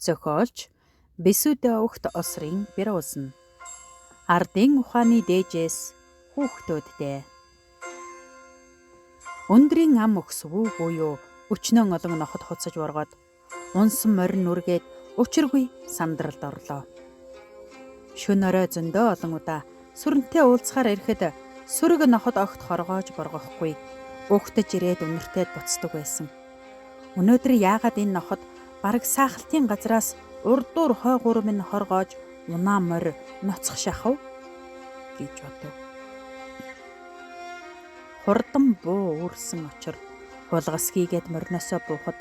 Зохиолч Бисүдэ огт осрын бэр уулна. Ардын ухааны дээжээс хүүхдүүддээ. Өндрийн ам өгсвүү буюу өчнөн олон ноход хуцаж ургад унсан морин үргээд учиргүй сандралд орлоо. Шөнө орой зөндөө олон удаа сүрэнтэй уулзахаар ирэхэд сүрэг ноход огт хоргоож боргохгүй угтаж ирээд үнэртээд буцдаг байсан. Өнөөдөр яагаад энэ ноход бараг саахалтын газраас урдуур хойгуур минь хоргоож унаа морь ноцох шахав гэж бодов. Хурдан буу үүрсэн очор хулгасгийгээд морносоо буухад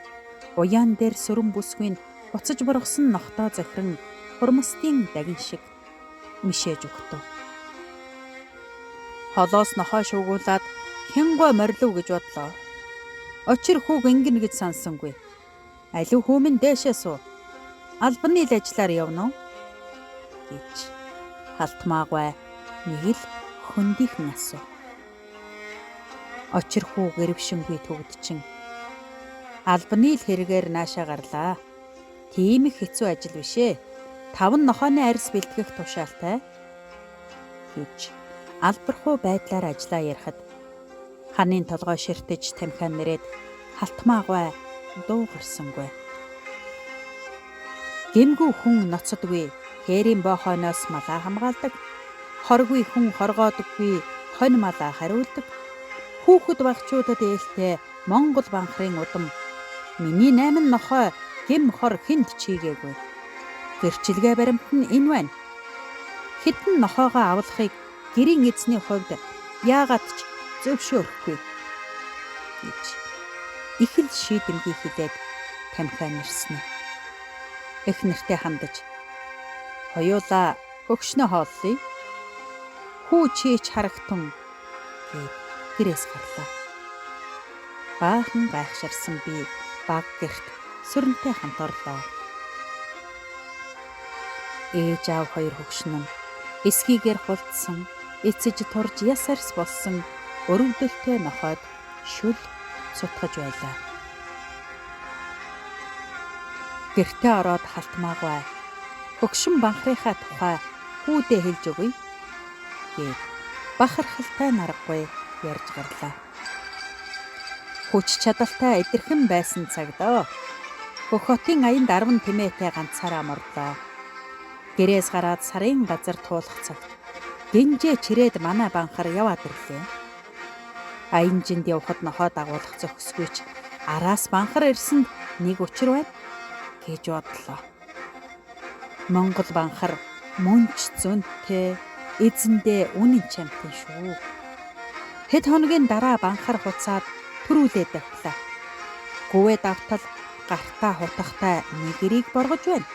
уяан дээр сүрэн бүсгүй нь буцаж боргосон нохтоо захиран хурмастын дагин шиг мишээж өгтөө. Холоос нохоо шуугуулад хянгой морилов гэж бодлоо. Очир хүүг ингэнэ гэж сансангүй. Алив хүмүн дээшээ суу. Албаны л ажиллаар явна уу? гэж халтмаагүй нэг л хөндийхэн асуу. Очир хүү гэрвшингүй төгдчин. Албаны л хэрэгээр наашаа гарлаа. Тийм их хэцүү ажил бишээ. 5 нохооны арьс бэлтгэх тушаалтай гэж албархуу байдлаар ажиллаа ярихад ханын толгой ширтэж тамхиан нэрээд халтмаагүй дуу гарсангүй. Гэмгүй хүн ноцодгүй хээрийн боохоноос малаа хамгаалдаг. Хоргүй хүн хоргоодоггүй хонь малаа хариулдаг. Хүүхэд багчуудад ээлтэй Монгол банхрын удам миний 8 нохой гэм хор хүнд чийгээгүй. Гэрчилгээ баримт нь энэ байна. Хэдэн нохоогоо авлахыг гэрийн эзний хувьд яагаад ч зөвшөөрөхгүй гэж их л шийдэмгий хэлээд тамхиан нэрснэ. Их нэртэй хандаж хоёулаа хөгшнөө хооллоо. Хүү чийч харагтун гэд гэрээс гарлаа. Баахан гайхширсан би баг гэрт сүрэнтэй хамт орлоо. Ээж аав хоёр хөгшин нь эсгийгээр хулдсан, эцэж турж ясарс болсон өрөвдөлтэй нохойд шүл сутгаж байлаа. Гэртээ ороод халтмаагүй хөгшин банхрынхаа тухай хүүдээ хэлж өгье гэд бахархалтай наргагүй ярьж гарлаа. Хүч чадалтай эдэрхэн байсан цагдаа хөх хотын аянд 10 тэмээтэй ганцаараа мордлоо. Гэрээс гараад сарын газар туулах цагт гинжээ чирээд манай банхар яваад ирлээ. Аянжинд явхад нохоо дагуулах зохисгүйч араас банхар ирсэнд нэг учир байна гэж бодлоо. Монгол банхар мөнч зөнтэй эзэндээ үнэн чамтан шүү. Хэд хоногийн дараа банхар хуцаад төрүүлээд давтлаа. Гүвээ давтал гартаа хутахтай нэг эрийг боргож байна.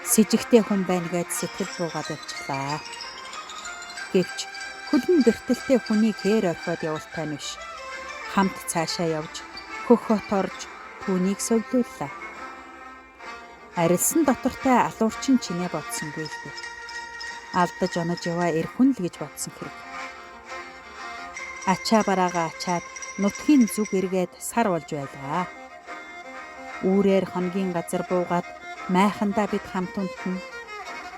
Сэжигтэй хүн байна гэж сэтгэл буугаад явчихлаа. Гэвч хөлн бэртэлтэй хүнийг хээр орхиод явуултай нь биш. Хамт цаашаа явж хөх хот орж түүнийг совлууллаа. Арилсан дотортой алуурчин чинээ бодсонгүй л дээ. Алдаж онож яваа эрхэн л гэж бодсон хэрэг. Ачаа бараага ачаад нутгийн зүг эргээд сар болж байлаа. Үүрээр хоногийн газар буугаад майхандаа бид хамт унтна.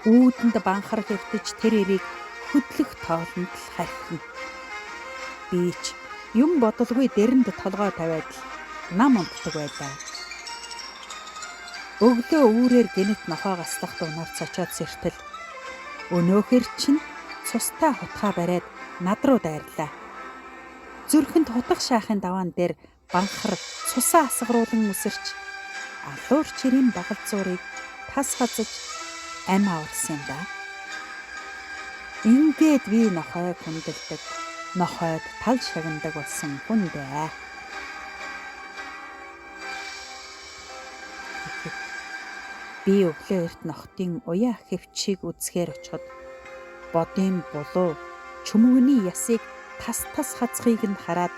Үүдэнд банхар хэвтэж тэр эрийг хөдлөх тоолонд л хархина. Би ч юм бодолгүй дэрэнд толгой тавиад л нам унтдаг байлаа. Өглөө үүрээр гинэт нохоо гаслах дунаар цочоод сэртэл өнөөхөр чинь цустай хутгаа бариад над руу дайрлаа. Зүрхэнд хутах шаахын даваан дээр банхар цусаа асгаруулан үсэрч алуур чирийн багалзуурыг тас хазаж ам аварсан юм да. Ингээд би нохойг хүндэлдэг, нохойд тал шагнадаг болсон хүн дээ. Би өглөө эрт нохтын уяа хэвчийг үзэхээр очиход бодын булуу чүмгний ясыг тас хазахыг нь хараад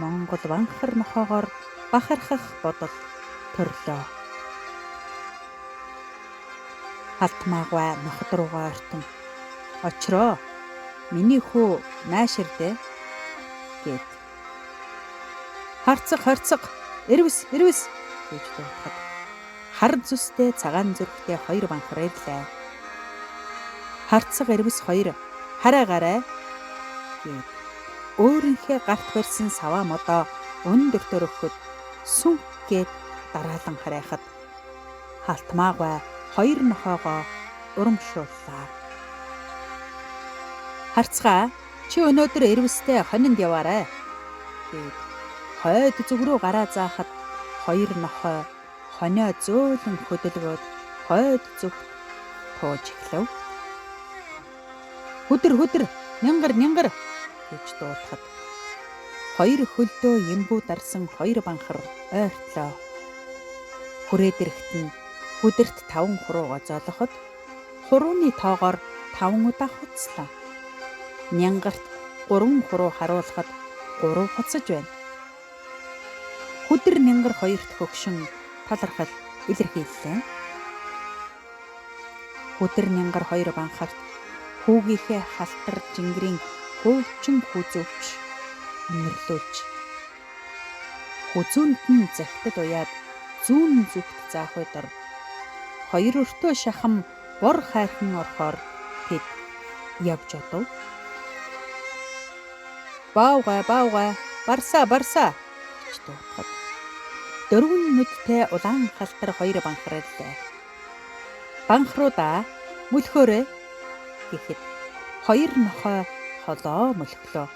Монгол банхар нохоогоор бахархах бодол төрлөө. Халтмаагүй ноход руугаа ортон очроо миний хүү нааширдэ гэд харцаг ирвэс гэж дуудахад Хар зүстэй цагаан зүрхтэй хоёр банхар ирлээ. Харцаг эрвэс хоёр хараагараа гэв. Өөрийнхөө гарт барьсан саваа модоо өндөртөр өгөхөд сүнх гээд дараалан харайхад халтмаагүй хоёр нохоогоо урамшууллаа. Харцгаа чи өнөөдөр эрвэстэй хонинд яваарай гэв. Хойд зүг рүү гараа заахад хоёр нохой хонио зөөлөн хөдөлгөөд хойд зүгт тууж эхлэв. Хүдэр нянгар гэж дуудахад хоёр хөлдөө эмбүү дарсан хоёр банхар ойртлоо. Хүрээд ирэхэд нь хүдэрт 5 хурууга зоолоход хурууны тоогоор 5 удаа хуцлаа. Нянгарт 3 хуруу харуулхад 3 хуцаж байна. Хүдэр нянгар хоёрт хөгшин талархал илэрхийллээ. Хүдэр нянгар хоёр банхарт хүүгийнхээ халтар жингэрийн хөвчин хүзөвч өнөрлөөж хүзүүнд нь захидал уяад зүүн зүгт заах өдөр хоёр өртөө шахам бор хайрхан орохоор тэд явж одов. Баавгай барсаа гэж дуудахад дөрвөн нүдтэй улаан халтар хоёр банхар ирлээ. Банхруудаа мөлхөөрэй гэхэд хоёр нохой холоо мөлхлөө.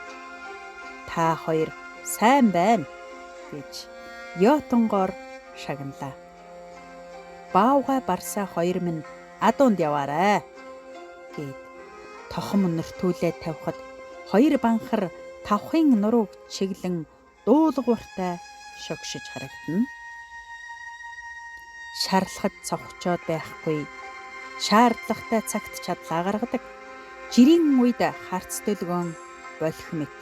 Та хоёр сайн байна гэж ёотонгоор шагналаа. Баавгай барсаа хоёр минь адуунд яваарай гэд тохом нөртүүлээд тавихад хоёр банхар тавхын нурууг чиглэн дуулууртай шогшиж харагдана. Шарлахад цовхчоод байхгүй, шаардлагатай цагт чадлаа гаргадаг. Жирийн үед харц төлгөөн болох мэт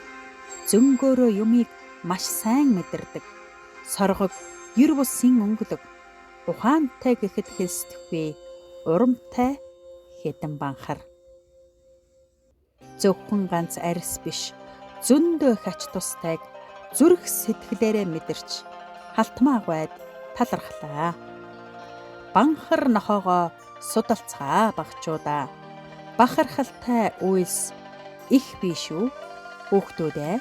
зөнгөөрөө юмыг маш сайн мэдэрдэг. Соргог ер бусын өнгөлөг ухаантай гэхэд хэлсдэхгүй урамтай хэдэн банхар. Зөвхөн ганц арьс биш зөндөө их ач тустайг зүрх сэтгэлээрээ мэдэрч халтмаагүйд талархлаа. Банхар нохоогоо судалцгаа багчуудаа. Бахархалтай үйлс их биш үү? Хүүхдүүд ээ.